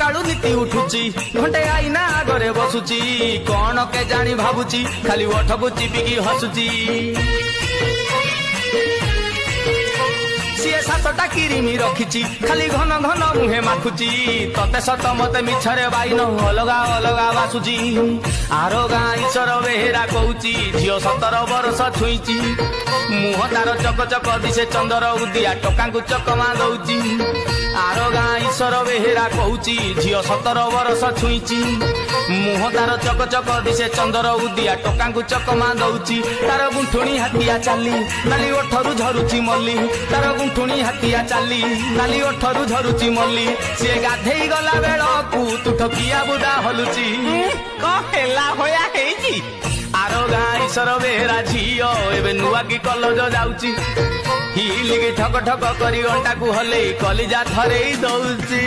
सकाळू नीति उठुची घंटे आईना आगरे बसुची कौन के जानी भाबुची खाली ओठकू चिपिकी हसुची सीए सातटा किरिमी रखिची खाली घन घन मुहे माखुची तते सत मते मिछरे बाइन अलगा अलगा बासुची आरो गाँ ईश्वर बेहेरा कहूची झील 17 वर्ष छुईची मुह तार चक चक दिशे चंदर उदिया टका चकमा दौची आरो गाँ ईश्वर बेहेरा कहूची झील 17 वर्ष छुईची मुह तार चक चक दिशे चंदर उदिया टका चकमा दौची तार गुंठुणी हाथिया चाली नाली ओठरू झरुची मल्ली तार गुंठुणी हाथिया चाली नाली ओठरू झरुची मल्ली सी गाधेई गला बेलू तू ठकिया बुदा हलुची कहेला होया हेची आरो गाँ ईश्वर बेहेरा झीओ एबे नुआ की कलज जाउची हिलिकी ठक ठक करी अंटा को हले कलिजा थरे दौची